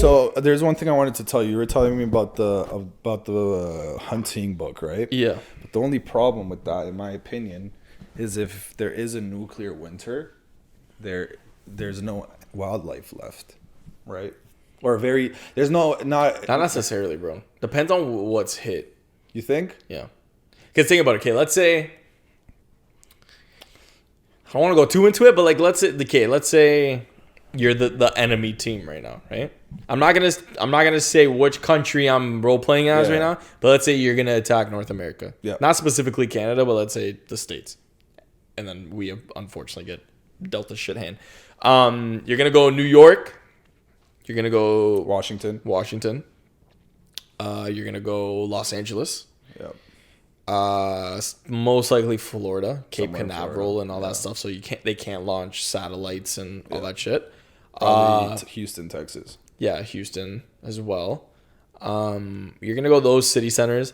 So there's one thing I wanted to tell you. You were telling me about the hunting book, right? Yeah. But the only problem with that, in my opinion, is if there is a nuclear winter, there's no wildlife left, right? Or there's not necessarily, bro. Depends on what's hit. You think? Yeah. Because think about it. Okay, let's say I don't want to go too into it, but like let's say you're the enemy team right now, right? I'm not gonna say which country I'm role playing as right now, but let's say you're gonna attack North America. Yeah. Not specifically Canada, but let's say the States, and then we unfortunately get dealt a shit hand. You're gonna go New York. You're gonna go Washington. You're gonna go Los Angeles. Yep. Most likely Florida, Cape Somewhere in Canaveral, Florida. and all that stuff. So they can't launch satellites and all that shit. Probably Houston, Texas. Yeah, Houston as well. You're gonna go those city centers.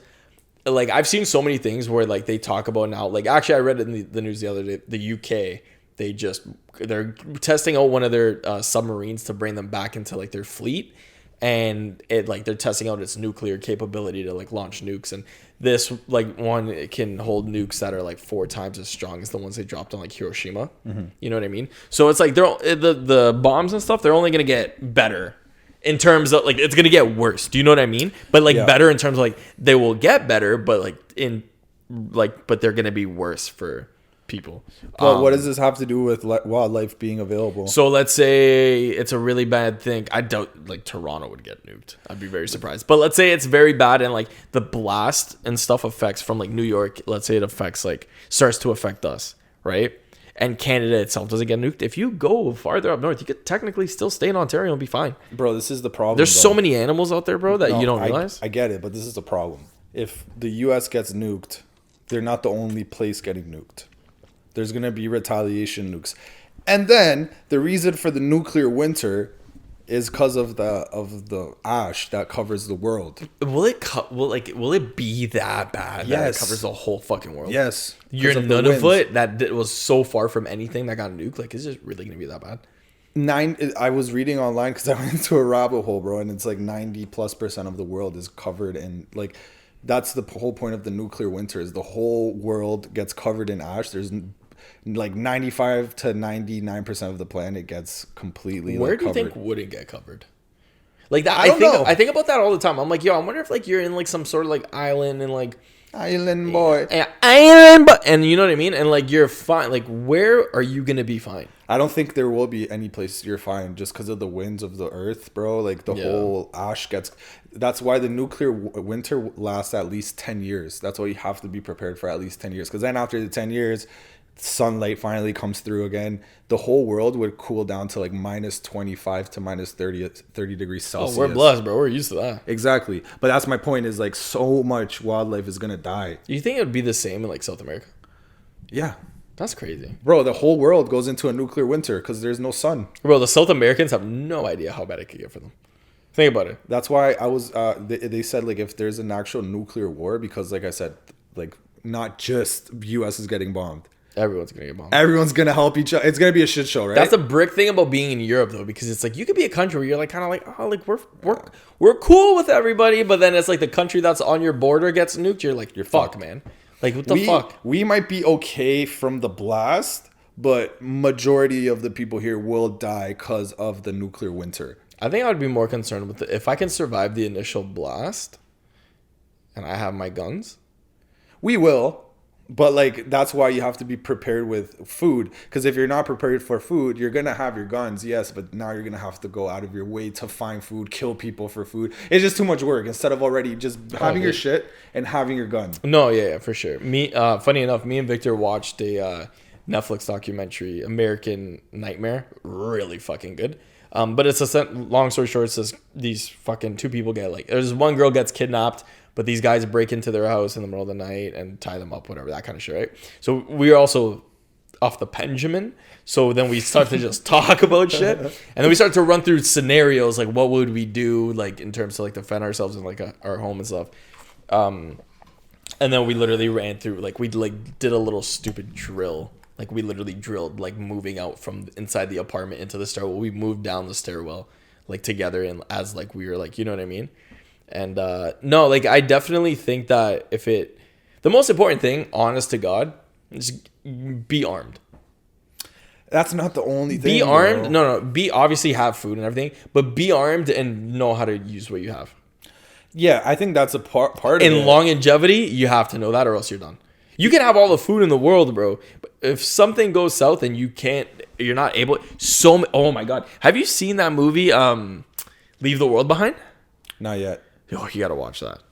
Like I've seen so many things where like they talk about now. Like actually, I read it in the news the other day. The UK, they're testing out one of their submarines to bring them back into like their fleet, and they're testing out its nuclear capability to like launch nukes. And this like one, it can hold nukes that are like 4 times as strong as the ones they dropped on like Hiroshima. Mm-hmm. You know what I mean? So it's like the bombs and stuff, they're only gonna get better in terms of like it's gonna get worse. Do you know what I mean? But like better in terms of like they will get better, but but they're gonna be worse for people. But what does this have to do with wildlife being available? So let's say it's a really bad thing. I doubt like Toronto would get nuked. I'd be very surprised. But let's say it's very bad and like the blast and stuff affects from like New York. Let's say it affects starts to affect us, right? And Canada itself doesn't get nuked. If you go farther up north, you could technically still stay in Ontario and be fine. Bro, this is the problem. There's so many animals out there, bro, that you don't realize. I get it, but this is the problem. If the U.S. gets nuked, they're not the only place getting nuked. There's going to be retaliation nukes. And then the reason for the nuclear winter is because of the ash that covers the world. Will it be that bad? Yes. That it covers the whole fucking world? Yes. You're Nunavut that was so far from anything that got nuked. Like, is it really going to be that bad? I was reading online because I went into a rabbit hole, bro, and it's like 90+% of the world is covered in like that's the whole point of the nuclear winter is the whole world gets covered in ash. There's like 95 to 99% of the planet gets completely Where like, do you covered. think wouldn't get covered? Like that, I think about that all the time. I'm like, yo, I wonder if like you're in like some sort of like island and like island boy, and you know what I mean, and like you're fine. Like, where are you gonna be fine? I don't think there will be any place you're fine just because of the winds of the earth, bro. Like the whole ash gets. That's why the nuclear winter lasts at least 10 years. That's why you have to be prepared for at least 10 years. Because then after the 10 years, sunlight finally comes through again. The whole world would cool down to like minus 25 to minus 30 degrees Celsius. Oh, we're blessed, bro. We're used to that. Exactly. But that's my point is like so much wildlife is going to die. You think it would be the same in like South America? Yeah. That's crazy. Bro, the whole world goes into a nuclear winter because there's no sun. Bro, the South Americans have no idea how bad it could get for them. Think about it. That's why I was, they said like if there's an actual nuclear war, because like I said, like not just US is getting bombed. Everyone's going to get bombed. Everyone's going to help each other. It's going to be a shit show, right? That's the brick thing about being in Europe, though, because it's like you could be a country where you're like kind of like, oh, like we're cool with everybody, but then it's like the country that's on your border gets nuked. You're like, you're fucked, man. Like, what the fuck? We might be okay from the blast, but majority of the people here will die because of the nuclear winter. I think I would be more concerned with if I can survive the initial blast and I have my guns. We will. But like that's why you have to be prepared with food, because if you're not prepared for food, you're gonna have your guns, yes, but now you're gonna have to go out of your way to find food, kill people for food. It's just too much work instead of already just having your shit and having your gun. No, yeah, for sure. Funny enough, me and Victor watched a Netflix documentary, American Nightmare, really fucking good. But it's long story short, it says these fucking 2 people get like there's one girl gets kidnapped. But these guys break into their house in the middle of the night and tie them up, whatever, that kind of shit, right? So we are also off the Benjamin. So then we start to just talk about shit. And then we start to run through scenarios, like what would we do, like in terms of like defend ourselves in like our home and stuff. And then we literally ran through, like we like did a little stupid drill. Like we literally drilled, like moving out from inside the apartment into the stairwell. We moved down the stairwell. like together and as like we were like, you know what I mean? And no, like I definitely think that the most important thing, honest to God, is be armed. That's not the only thing. Be armed. Bro. No. Be obviously have food and everything, but be armed and know how to use what you have. Yeah, I think that's a part of it. In longevity, you have to know that, or else you're done. You can have all the food in the world, bro. But if something goes south and you're not able. Oh my God, have you seen that movie? Leave the World Behind. Not yet. Oh, you gotta watch that.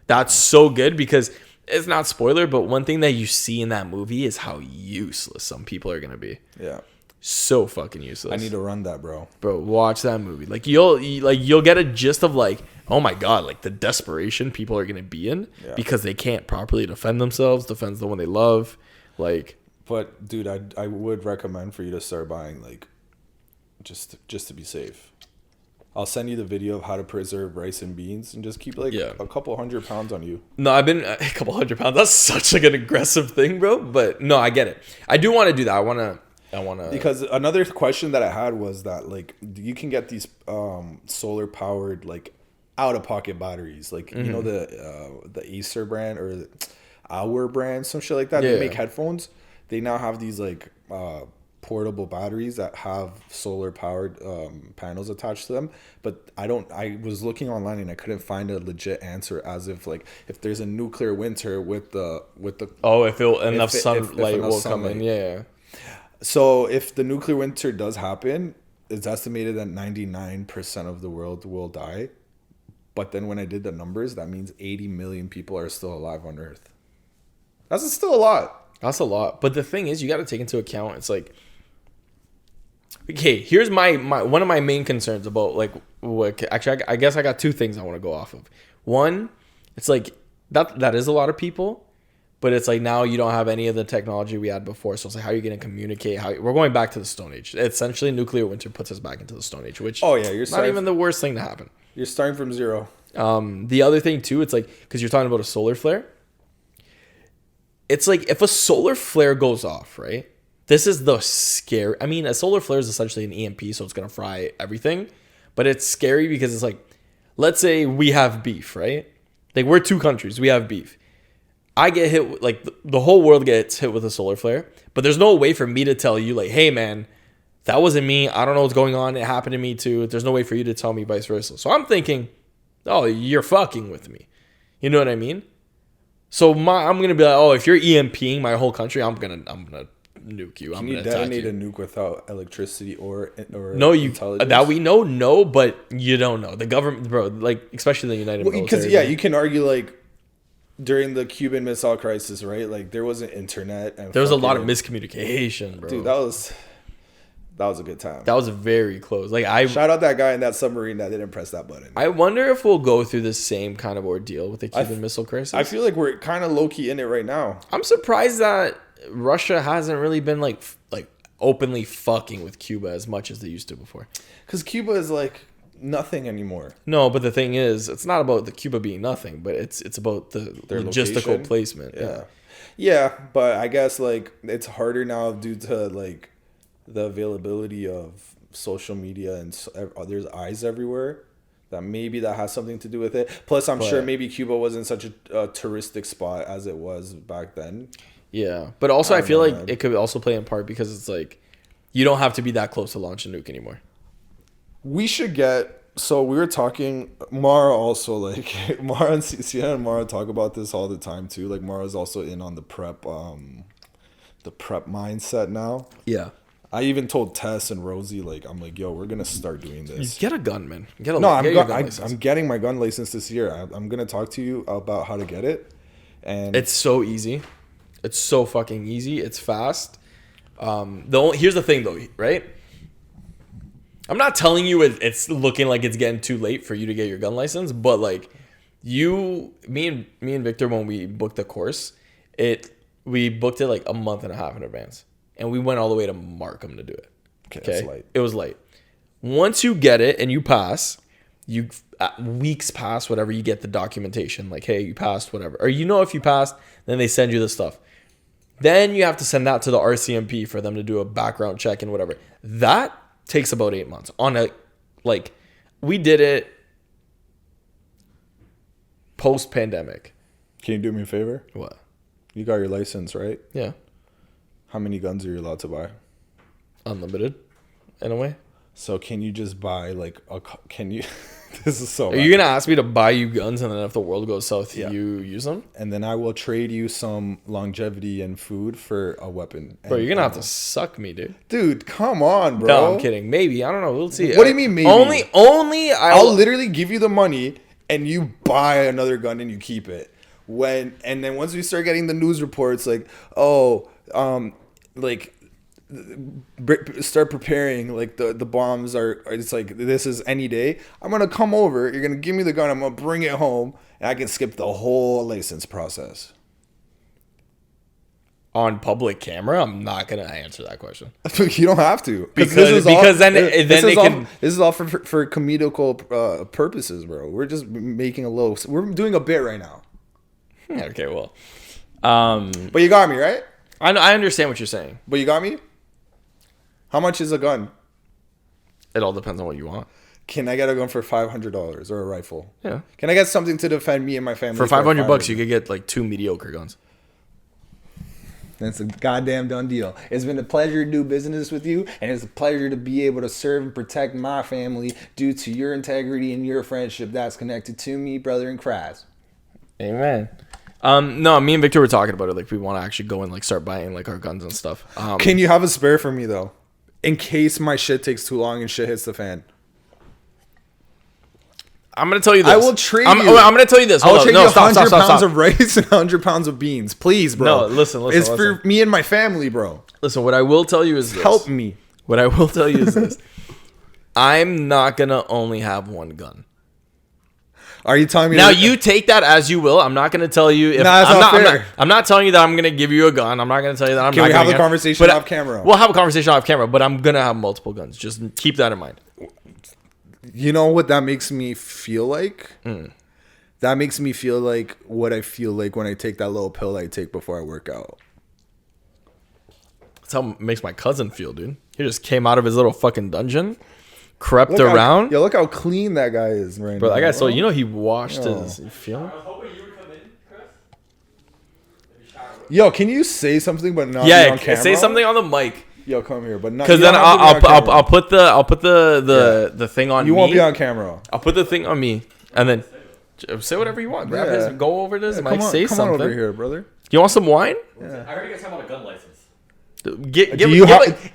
That's so good because it's not spoiler, but one thing that you see in that movie is how useless some people are gonna be. Yeah. So fucking useless. I need to run that, bro. Bro, watch that movie. Like you'll get a gist of like, oh my God, like the desperation people are gonna be in because they can't properly defend themselves, defend the one they love. Like, but dude, I would recommend for you to start buying like just to be safe. I'll send you the video of how to preserve rice and beans and just keep like a couple 100 pounds on you. No, I've been a couple 100 pounds. That's such like an aggressive thing, bro. But no, I get it. I do want to do that. I want to. Because another question that I had was that like you can get these solar powered like out of pocket batteries, like you know the Acer brand or the Our brand, some shit like that. They make headphones. They now have these like portable batteries that have solar powered panels attached to them, but I was looking online and I couldn't find a legit answer as if there's a nuclear winter with the if enough sunlight will come in. So if the nuclear winter does happen, it's estimated that 99% of the world will die. But then when I did the numbers, that means 80 million people are still alive on Earth. That's still a lot. That's a lot. But the thing is, you got to take into account, it's like, okay, here's my one of my main concerns about like what actually I guess I got two things I want to go off of. One, it's like that is a lot of people, but it's like now you don't have any of the technology we had before. So it's like, how are you going to communicate? We're going back to the Stone Age. Essentially, nuclear winter puts us back into the Stone Age, which you're not even the worst thing to happen. You're starting from zero. The other thing too, it's like because you're talking about a solar flare. It's like if a solar flare goes off, right? This is the scary. I mean, a solar flare is essentially an EMP, so it's gonna fry everything. But it's scary because it's like, let's say we have beef, right? Like we're two countries, we have beef. I get hit, like the whole world gets hit with a solar flare, but there's no way for me to tell you, like, hey man, that wasn't me. I don't know what's going on. It happened to me too. There's no way for you to tell me vice versa. So I'm thinking, oh, you're fucking with me. You know what I mean? So I'm gonna be like, oh, if you're EMPing my whole country, I'm gonna nuke you. Can you detonate a nuke without electricity or no? That we know, no, but you don't know. The government, bro, like especially the United States. Because you can argue like during the Cuban Missile Crisis, right? Like there wasn't internet and there was a lot of miscommunication, bro. Dude, that was a good time. That was very close. Like shout out that guy in that submarine that didn't press that button. I wonder if we'll go through the same kind of ordeal with the Cuban Missile Crisis. I feel like we're kind of low key in it right now. I'm surprised that Russia hasn't really been like openly fucking with Cuba as much as they used to before. Because Cuba is like nothing anymore. No, but the thing is, it's not about the Cuba being nothing, but it's about the their logistical location. Placement. Yeah, but I guess like it's harder now due to like the availability of social media and there's eyes everywhere. That maybe that has something to do with it. Plus, I'm sure maybe Cuba wasn't such a touristic spot as it was back then. Yeah, but also I feel like it could also play in part because it's like you don't have to be that close to launch a nuke anymore. We should get. So we were talking. Mara also like Mara and Sienna and Mara talk about this all the time too. Like Mara's also in on the prep mindset now. Yeah. I even told Tess and Rosie, like, I'm like, yo, we're going to start doing this. Get a gun, man. I'm getting my gun license this year. I'm going to talk to you about how to get it. And it's so easy. It's so fucking easy. It's fast. Here's the thing, though, right? I'm not telling you it's looking like it's getting too late for you to get your gun license, but, like, me and Victor, when we booked the course, we booked it, like, a month and a half in advance. And we went all the way to Markham to do it. Okay. It was late. Once you get it and you pass, weeks pass, whatever, you get the documentation. Like, hey, you passed, whatever. Or if you passed, then they send you the stuff. Then you have to send that to the RCMP for them to do a background check and whatever. That takes about 8 months on we did it post-pandemic. Can you do me a favor? What? You got your license, right? Yeah. How many guns are you allowed to buy? Unlimited, in a way. So can you just buy like a? Can you? This is so. Are you gonna ask me to buy you guns, and then if the world goes south, Yeah. you use them? And then I will trade you some longevity and food for a weapon. Bro, you're gonna have to suck me, dude. Dude, come on, bro. No, I'm kidding. Maybe, I don't know. We'll see. What do you mean maybe? Only I'll literally give you the money and you buy another gun and you keep it. And then once we start getting the news reports like, start preparing, like the bombs are, it's like this is any day, I'm gonna come over, you're gonna give me the gun, I'm gonna bring it home, and I can skip the whole license process. On public camera, I'm not gonna answer that question. You don't have to, because this is all for comedical purposes, bro. We're just making we're doing a bit right now. Okay, well, but you got me right. I understand what you're saying, but you got me. How much is a gun? It all depends on what you want. Can I get a gun for $500 or a rifle? Yeah. Can I get something to defend me and my family for $500? You could get like 2 mediocre guns. That's a goddamn done deal. It's been a pleasure to do business with you, and it's a pleasure to be able to serve and protect my family due to your integrity and your friendship that's connected to me, brother in Christ. Amen. No, me and Victor were talking about it. Like, we want to actually go and like start buying like our guns and stuff. Can you have a spare for me though, in case my shit takes too long and shit hits the fan? I'm gonna tell you this. I will trade you. I'm gonna tell you this. I'll trade you 100 pounds of rice and 100 pounds of beans, please, bro. No, listen. It's for me and my family, bro. Listen, what I will tell you is this. Help me. What I will tell you is this. I'm not gonna only have one gun. Are you telling me now? You take that as you will. I'm not gonna tell you if I'm not telling you that I'm gonna give you a gun. I'm not gonna tell you that I'm. Can not we have the conversation off camera? We'll have a conversation off camera, but I'm gonna have multiple guns. Just keep that in mind. You know what that makes me feel like? That makes me feel like what I feel like when I take that little pill I take before I work out. That's how it makes my cousin feel, dude. He just came out of his little fucking dungeon, crept around. Look how clean that guy is right now. Bro, that guy, so you know he washed his... You feel? I was hoping you would come in, Chris. Yo, can you say something but not be on camera? Say something on the mic. Yo, come here, but not because then I'll put the thing on. You me. won't be on camera. I'll put the thing on me, and then say whatever you want. Grab his, go over this. Mike, say something. Come on over here, brother. You want some wine? Yeah. I heard you guys talking about a gun license.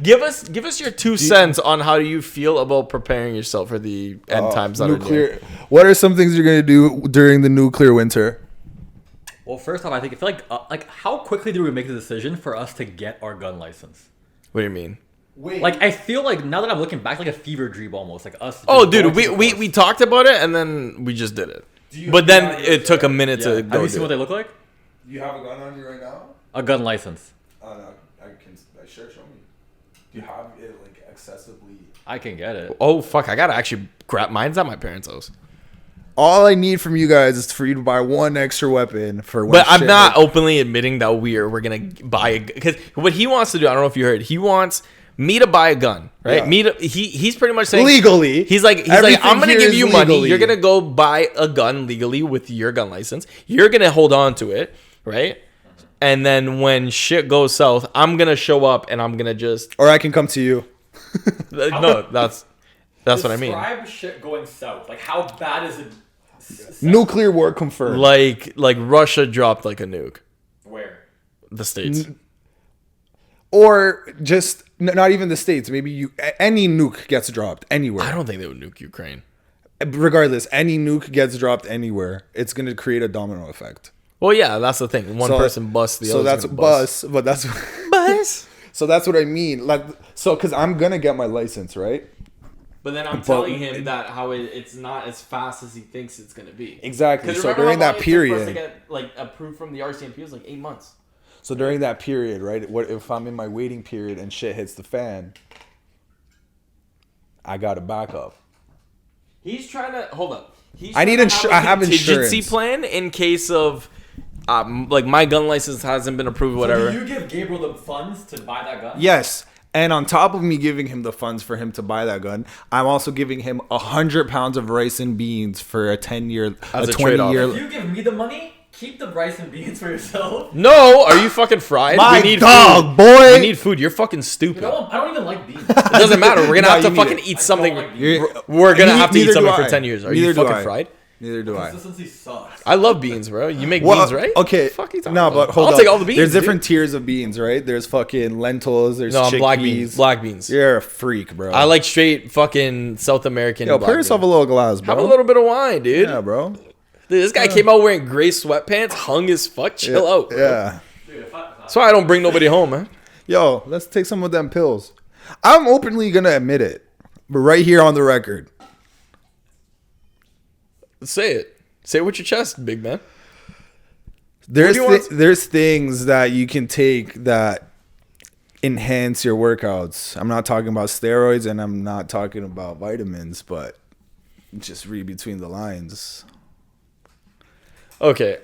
Give us your 2 cents on how you feel about preparing yourself for the end times that nuclear. Are near. What are some things you're gonna do during the nuclear winter? Well, first off, I feel like how quickly do we make the decision for us to get our gun license? What do you mean? Wait. Like, I feel like now that I'm looking back, like a fever dream almost, like us. Oh, dude, we talked about it and then we just did it. But then it took a minute to go. Have you seen what they look like? Do you have a gun on you right now? A gun license. No, sure, show me. Do you have it like accessibly? I can get it. Oh fuck! I gotta actually grab. Mine's at my parents' house. All I need from you guys is for you to buy one extra weapon for. But I'm not openly admitting that we're gonna buy because what he wants to do. I don't know if you heard. He wants me to buy a gun, right? Yeah. He's pretty much saying legally. He's like I'm gonna give you money. You're gonna go buy a gun legally with your gun license. You're gonna hold on to it, right? And then when shit goes south, I'm gonna show up and I'm gonna just. Or I can come to you. No, that's what I mean. Describe shit going south. Like, how bad is it? Nuclear war confirmed. Like Russia dropped like a nuke. Where? The States. Or just not even the States. Maybe any nuke gets dropped anywhere. I don't think they would nuke Ukraine. Regardless, any nuke gets dropped anywhere. It's going to create a domino effect. Well, yeah, that's the thing. One person busts the other. So that's bus, but that's bus. So that's what I mean. Like, so because I'm gonna get my license, right? But then I'm telling him that how it's not as fast as he thinks it's gonna be. Exactly. So during that period, to get like approved from the RCMP was like 8 months. So during that period, right? What if I'm in my waiting period and shit hits the fan? I got a backup. He's trying to hold up. I have contingency insurance plan in case of. Like my gun license hasn't been approved, whatever. So do you give Gabriel the funds to buy that gun? Yes, And on top of me giving him the funds for him to buy that gun, I'm also giving him 100 pounds of rice and beans for a 10-year, As a a 20-year. If you give me the money, keep the rice and beans for yourself. No, are you fucking fried? My we need dog, food. boy. We need food. You're fucking stupid. I don't even like beans. It doesn't matter. We're gonna No, have to you need fucking it. eat something. like beans. We're gonna have to eat Neither do something for I. 10 years. Are Neither you do fucking I. fried? Neither do I. Consistency sucks. I love beans, bro. You make Well, beans, right? okay. Fuck you talking No, about? but hold I'll on. take all the beans. There's dude. different tiers of beans, right? There's fucking lentils. There's No, chickpeas. black beans. Black beans. You're a freak, bro. I like straight fucking South American. Yo, black pour yourself a beans. little glass, bro. Have a little bit of wine, dude. Yeah, bro. Dude, this guy came out wearing gray sweatpants, hung as fuck. Chill out, bro. Yeah. Dude, That's why I don't bring nobody home, man. Yo, let's take some of them pills. I'm openly gonna admit it, but right here on the record. Say it. Say it with your chest, big man. There's do you want? there's things that you can take that enhance your workouts. I'm not talking about steroids and I'm not talking about vitamins, but just read between the lines. Okay.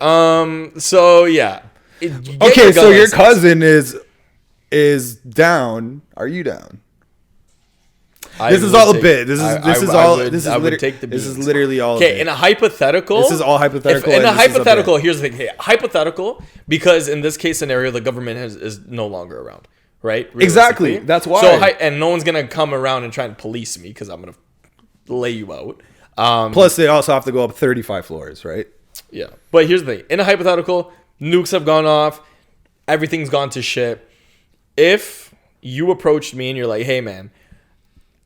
So yeah. Get Okay, so gun your license. cousin is down. Are you down? This is would all a take- bit. This is I would take the this is beans. literally all. Okay, of it. in a hypothetical. This is all hypothetical. In and a this is hypothetical, bit. here's the thing. Hey, hypothetical, because in this case scenario, the government is no longer around, right? Exactly. Realistically. That's why. So, and no one's gonna come around and try and police me because I'm gonna lay you out. Plus, they also have to go up 35 floors, right? Yeah. But here's the thing. In a hypothetical, nukes have gone off. Everything's gone to shit. If you approached me and you're like, hey, man,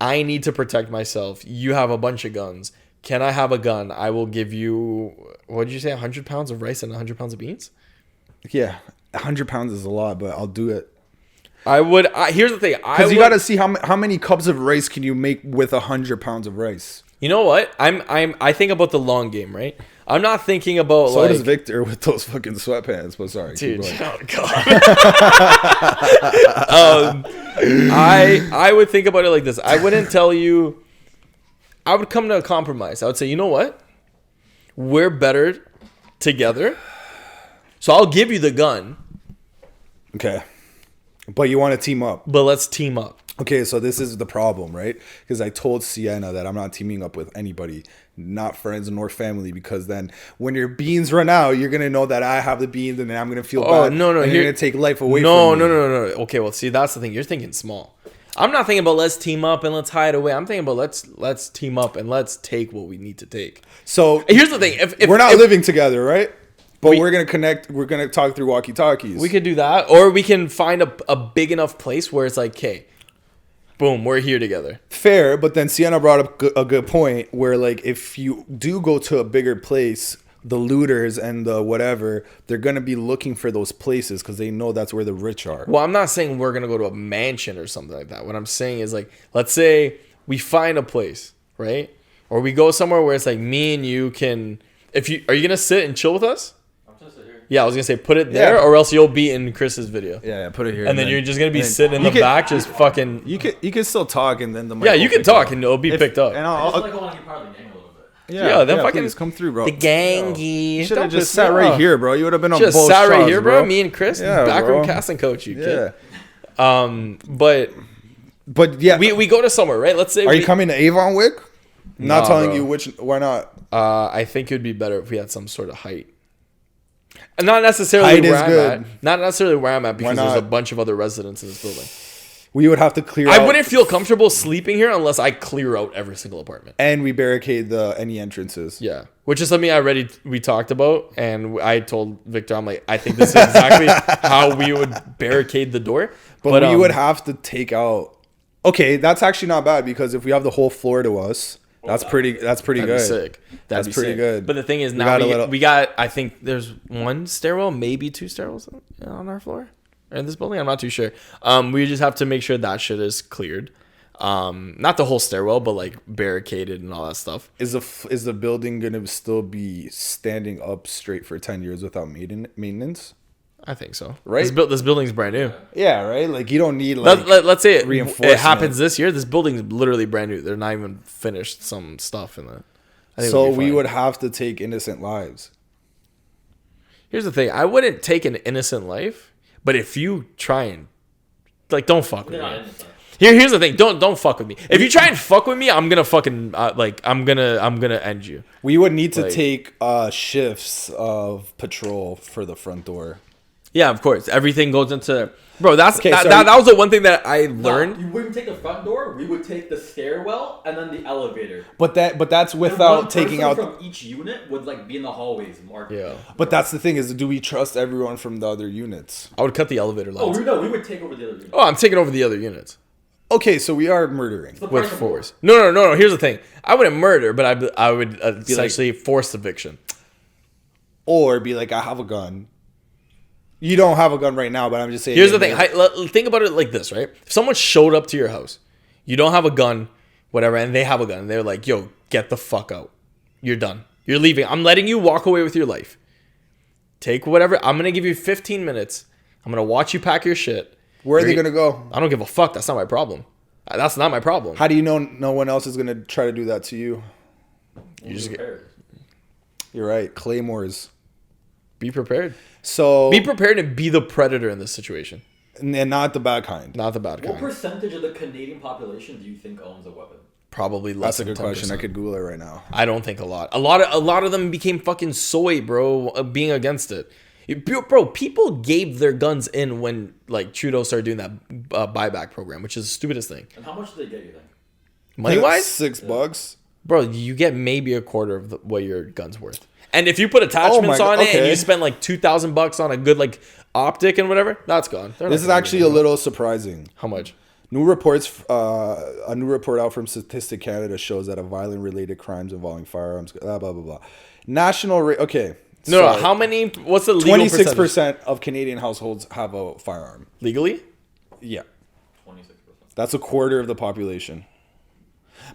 I need to protect myself. You have a bunch of guns. Can I have a gun? I will give you, what did you say, 100 pounds of rice and 100 pounds of beans? Yeah, 100 pounds is a lot, but I'll do it. I would. Here's the thing. Because you got to see how many cups of rice can you make with 100 pounds of rice. You know what? I think about the long game, right? I'm not thinking about So like. does Victor with those fucking sweatpants. But sorry, keep Dude, going. oh god. I would think about it like this. I wouldn't tell you. I would come to a compromise. I would say, you know what? We're better together. So I'll give you the gun, Okay, but you want to team up. but let's team up. Okay, so this is the problem, right? Because I told Sienna that I'm not teaming up with anybody, not friends nor family, because then when your beans run out, you're gonna know that I have the beans, and then I'm gonna feel Oh, bad. no, and here- you're gonna take life away No, from me. no. Okay, well, see, that's the thing. You're thinking small. I'm not thinking about let's team up and let's hide away. I'm thinking about let's team up and let's take what we need to take. So Here's the thing. If we're not if- living together, right? But we're gonna connect. We're gonna talk through walkie-talkies. We could do that, or we can find a big enough place where it's like, okay, boom, we're here together. Fair, but then Sienna brought up a good point where, like, if you do go to a bigger place, the looters and the whatever, they're gonna be looking for those places because they know that's where the rich are. Well, I'm not saying we're gonna go to a mansion or something like that. What I'm saying is, like, let's say we find a place, right? Or we go somewhere where it's like me and you can. Are you gonna sit and chill with us? I'm just here. Yeah, I was gonna say put it there, Yeah. or else you'll be in Chris's video. Yeah, put it here. And then you're just gonna be and then sitting in you the can- back, just fucking. You can still talk, and then the mic Yeah, will you can pick talk up. and it'll be picked up. And I I'll, just like want to be part of the gang a little bit. Yeah, then fucking- please come through, bro. The gangy. You should Don't have just piss sat me right off. here, bro. You would have been on Just both sat right straws, here, bro. Me and Chris, Yeah, backroom bro. casting coach, you Yeah, kid. But yeah. we go to somewhere, right? Let's say Are you coming to Avon Wick? Not Nah, telling bro. you which. Why not? I think it would be better if we had some sort of height. And not necessarily Height where is I'm good. at. Not necessarily where I'm at because there's a not? bunch of other residents in this building. We would have to clear. I out, wouldn't feel comfortable sleeping here unless I clear out every single apartment. and we barricade any entrances. Yeah, which is something we talked about, and I told Victor, I'm like, I think this is exactly how we would barricade the door. But we would have to take out. Okay, that's actually not bad because if we have the whole floor to us, that's pretty. That's pretty That'd good. be sick. That'd That's be pretty sick. good. But the thing is, We now got a little- we got. I think there's one stairwell, maybe two stairwells on our floor or in this building. I'm not too sure. We just have to make sure that shit is cleared. Not the whole stairwell, but like barricaded and all that stuff. Is the building gonna still be standing up straight for 10 years without maintenance? I think so. Right? This building's brand new. Yeah, right. Like you don't need like. Let's say it reinforcement. happens this year. This building's literally brand new. They're not even finished some stuff in the. I think So it'll be we fine. would have to take innocent lives. Here's the thing. I wouldn't take an innocent life, but if you try and like don't fuck with They're not me. innocent. Here's the thing. Don't fuck with me. If you try and fuck with me, I'm gonna fucking I'm gonna end you. We would need to Like- take shifts of patrol for the front door. Yeah, of course. Everything goes into bro. Okay, so That was the one thing that I learned. You wouldn't take the front door. We would take the stairwell and then the elevator. But that's And one without taking person out. from each unit would like be in the hallways. Yeah, But that's the thing is, do we trust everyone from the other units? I would cut the elevator Oh, lines. we would take over the other unit. Oh, I'm taking over the other units Okay, so we are murdering. The with price of force. No. Here's the thing. I wouldn't murder, but I would essentially force eviction. Or be like, I have a gun. You don't have a gun right now, but I'm just saying. Here's the thing. Think about it like this, right? If someone showed up to your house, you don't have a gun, whatever, and they have a gun, and they're like, yo, get the fuck out. You're done. You're leaving. I'm letting you walk away with your life. Take whatever. I'm going to give you 15 minutes. I'm going to watch you pack your shit. Where are they going to go? I don't give a fuck. That's not my problem. That's not my problem. How do you know no one else is going to try to do that to you? You just You're right. Claymores. be prepared. So Be prepared and be the predator in this situation. and not the bad kind. Not the bad What kind. percentage of the Canadian population do you think owns a weapon? Probably less That's a than good question. 10%. I could Google it right now. I don't think a lot. A lot of them became fucking soy, bro, being against it. Bro, people gave their guns in when like Trudeau started doing that buyback program, which is the stupidest thing. And how much did they get you then? Money wise, $6. bro, you get maybe a quarter of what your gun's worth. And if you put attachments God, on it and okay. you spend like $2,000 on a good like optic and whatever, that's gone. They're not This is gonna actually give a you little surprising. how much? New reports, a new report out from Statistic Canada shows that a violent related crimes involving firearms, blah blah blah. Okay. No, how many? What's the legal 26% of Canadian households have a firearm. legally? Yeah, 26%. that's a quarter of the population.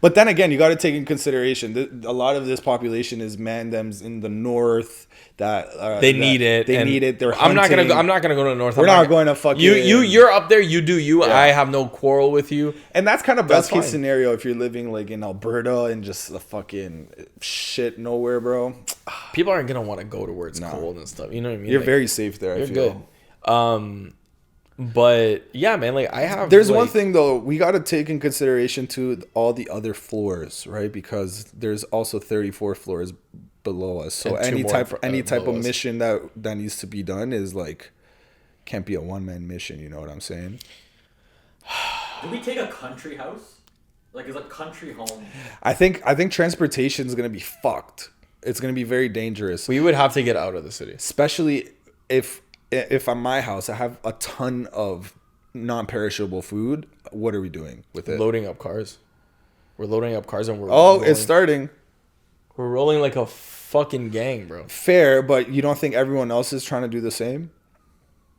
But then again, you got to take in consideration a lot of this population is mandems in the north that They need it. They and need it. They're I'm not gonna hunting. go. I'm not gonna go to the north. We're I'm not going to fucking. You're up there. You do you. Yeah. I have no quarrel with you. And that's kind of best That's case fine. scenario if you're living like in Alberta and just the fucking shit nowhere, bro. People aren't gonna want to go to where it's cold and stuff. You know what I mean? You're Like, very safe there. I you're feel. good. But yeah, man. Like I have. There's one like- thing though, we got to take in consideration to all the other floors, right? Because there's also 34 floors below us. So And two any more type below of us. mission that needs to be done is like can't be a one-man mission, you know what I'm saying? Do we take a country house? Like, is a country home? I think transportation is going to be fucked. It's going to be very dangerous. We would have to get out of the city. Especially if on my house I have a ton of non-perishable food. What are we doing with it? Loading up cars. We're loading up cars and we're Oh, rolling, it's starting. we're rolling like a fucking gang, bro. Fair, but you don't think everyone else is trying to do the same?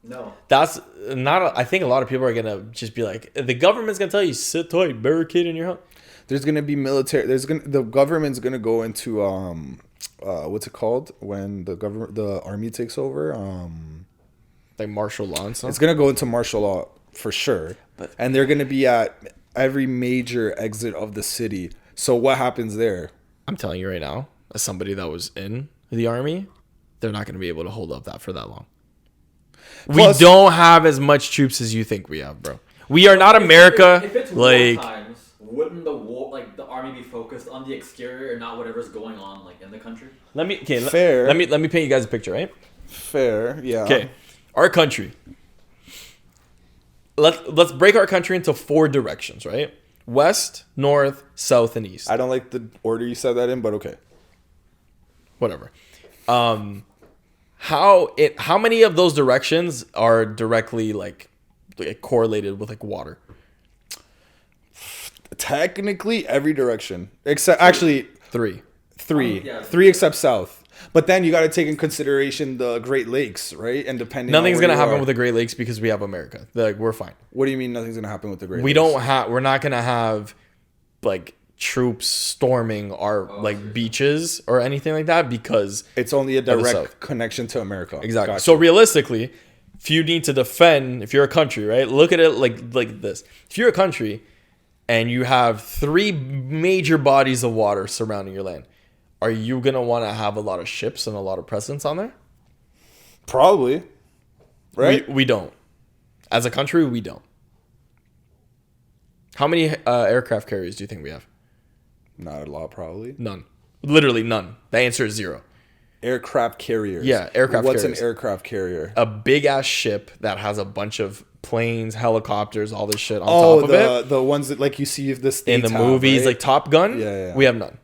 No. That's not. I think a lot of people are gonna just be like, the government's gonna tell you sit tight, barricade in your house. There's gonna be military. The government's gonna go into what's it called when the army takes over? Like martial law and stuff. It's gonna go into martial law for sure, and they're gonna be at every major exit of the city. So what happens there? I'm telling you right now, as somebody that was in the army, they're not gonna be able to hold up that for that long. Plus- we don't have as much troops as you think we have, bro. We are not America. If it's like war times, wouldn't the army be focused on the exterior and not whatever's going on like in the country? Fair. Let me paint you guys a picture, right? Fair, yeah. Okay, our country. Let's break our country into 4 directions, right? West, north, south, and east. I don't like the order you said that in, but okay. Whatever. How many of those directions are directly like correlated with like water? Technically, every direction except actually 3. three, Yeah. three except south. But then you got to take in consideration the Great Lakes, right? And depending, Nothing's on gonna where you happen are- with the Great Lakes because we have America. Like we're fine. What do you mean nothing's gonna happen with the Great We Lakes? don't have. We're not gonna have like troops storming our like beaches or anything like that because It's only a the direct south. connection to America. exactly. Gotcha. So realistically, if you need to defend, if you're a country, right? Look at it like this. If you're a country and you have 3 major bodies of water surrounding your land, are you gonna want to have a lot of ships and a lot of presence on there? Probably, right? We don't. As a country, we don't. How many aircraft carriers do you think we have? Not a lot, probably. None. Literally none. The answer is 0. Aircraft carriers. Yeah, aircraft What's carriers. an aircraft carrier? A big ass ship that has a bunch of planes, helicopters, all this shit on top of it. The ones that like you see the States In the movies, right? like Top Gun. Yeah. We have none.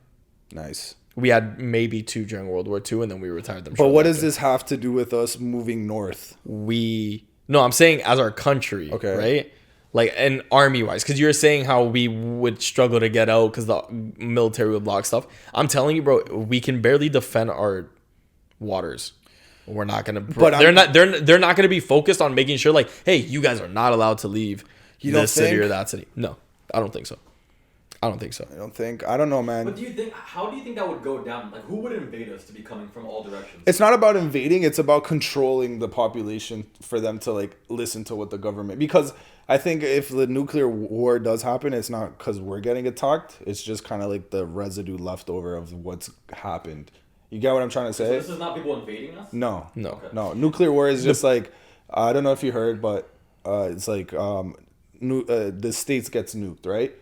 Nice. We had maybe 2 during World War II, and then we retired them. But what does this have to do with us moving north? No, I'm saying as our country, Okay. right? Like, and army-wise, because you're saying how we would struggle to get out because the military would block stuff. I'm telling you, bro, we can barely defend our waters. We're not gonna. They're not gonna be focused on making sure, like, hey, you guys are not allowed to leave this city or that city. No, I don't think so. I don't think. I don't know, man. But how do you think that would go down? Like, who would invade us to be coming from all directions? It's not about invading. It's about controlling the population for them to like listen to what the government. Because I think if the nuclear war does happen, it's not because we're getting attacked. It's just kind of like the residue left over of what's happened. You get what I'm trying to say? So this is not people invading us? No. Okay. No. Nuclear war is just like, I don't know if you heard, but it's like the States gets nuked, right?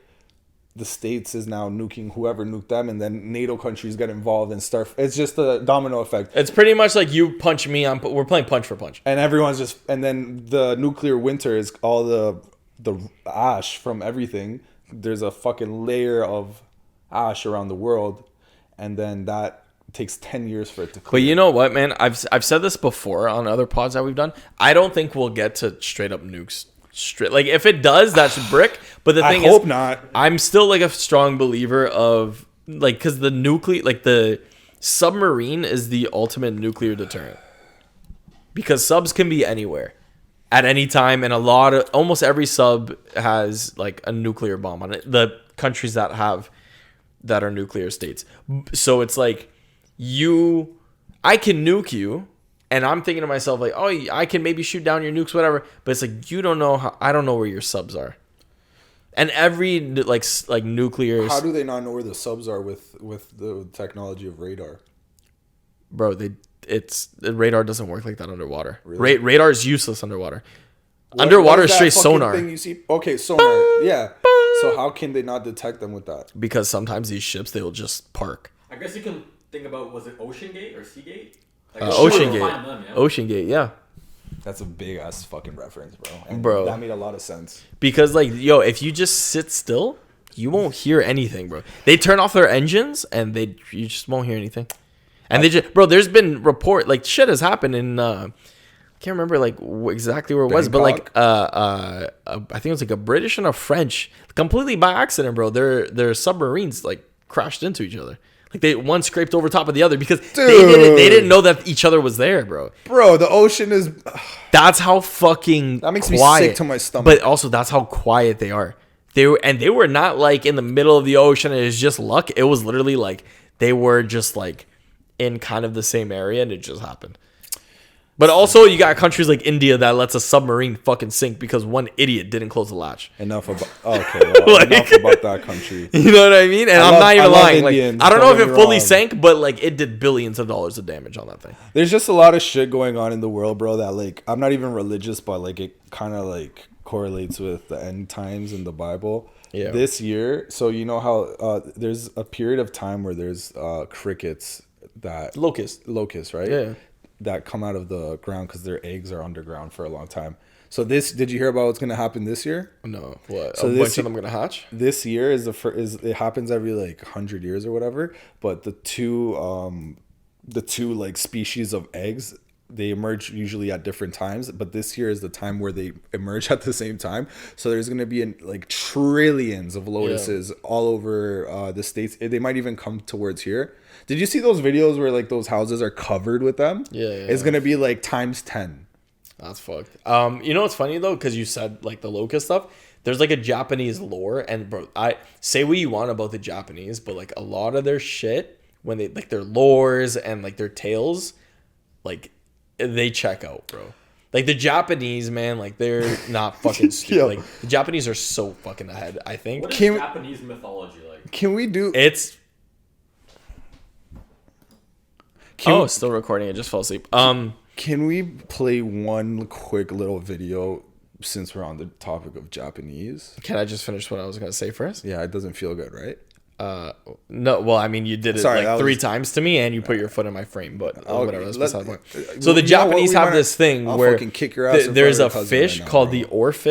The States is now nuking whoever nuked them, and then NATO countries get involved and start. It's just a domino effect. It's pretty much like you punch me, we're playing punch for punch. And everyone's just, and then the nuclear winter is all the ash from everything. There's a fucking layer of ash around the world, and then that takes 10 years for it to clear. But you know what, man? I've said this before on other pods that we've done. I don't think we'll get to straight up nukes. Like if it does, that's brick. But the thing is, I hope not. I'm still like a strong believer of like, because the submarine is the ultimate nuclear deterrent. Because subs can be anywhere at any time, and almost every sub has like a nuclear bomb on it. The countries that are nuclear states. So it's like I can nuke you. And I'm thinking to myself, like, oh, I can maybe shoot down your nukes, whatever. But it's like, you don't know I don't know where your subs are. And every like nuclear. How do they not know where the subs are with the technology of radar? Bro, the radar doesn't work like that underwater. Really? Radar is useless underwater. Underwater is straight sonar. Thing you see? Okay, sonar. Yeah. So how can they not detect them with that? Because sometimes these ships, they will just park. I guess you can think about, was it Ocean Gate or Seagate? Like, Ocean Gate. Them, yeah? Ocean Gate, yeah. That's a big ass fucking reference, bro. And bro, that made a lot of sense. Because like, yo, if you just sit still, you won't hear anything, bro. They turn off their engines and you just won't hear anything. And there's been like shit has happened in I can't remember like exactly where it was, but like I think it was like a British and a French, completely by accident, bro. Their submarines like crashed into each other. Like one scraped over top of the other because they didn't know that each other was there, bro. Bro, the ocean is. That's how fucking that makes quiet. Me sick to my stomach. But also, that's how quiet they are. They were not like in the middle of the ocean. And it's just luck. It was literally like they were just like in kind of the same area, and it just happened. But also, you got countries like India that lets a submarine fucking sink because one idiot didn't close the latch. Enough about enough about that country. You know what I mean? And I'm not even lying. Indians, like, I don't know if it fully sank, but like it did billions of dollars of damage on that thing. There's just a lot of shit going on in the world, bro. That like I'm not even religious, but like it kind of like correlates with the end times in the Bible. Yeah. This year, so you know how there's a period of time where there's crickets that locusts, right? Yeah. That come out of the ground because their eggs are underground for a long time. So did you hear about what's going to happen this year? No. What? So a bunch of them going to hatch? This year is it happens every like 100 years or whatever. But the two like species of eggs, they emerge usually at different times. But this year is the time where they emerge at the same time. So there's going to be like trillions of lotuses all over the States. They might even come towards here. Did you see those videos where like those houses are covered with them? Yeah. It's gonna be like times 10. That's fucked. You know what's funny though, because you said like the locust stuff. There's like a Japanese lore, and bro, I say what you want about the Japanese, but like a lot of their shit, when they like their lores and like their tales, like they check out, bro. Like the Japanese, man, like they're not fucking stupid. Like the Japanese are so fucking ahead, I think. What is Japanese mythology like? Can we do? It's. Still recording. I just fell asleep. Can we play one quick little video since we're on the topic of Japanese. Can I just finish what I was gonna say first? Yeah, it doesn't feel good, right? No, well, I mean, you did it Sorry, like that 3 was- times to me, and you put your foot in my frame. But whatever. That's beside the point. So Well, the you know what? Japanese We have might- this thing I'll where fucking kick your ass in front there's of a your cousin fish right now, called bro. the oarfish.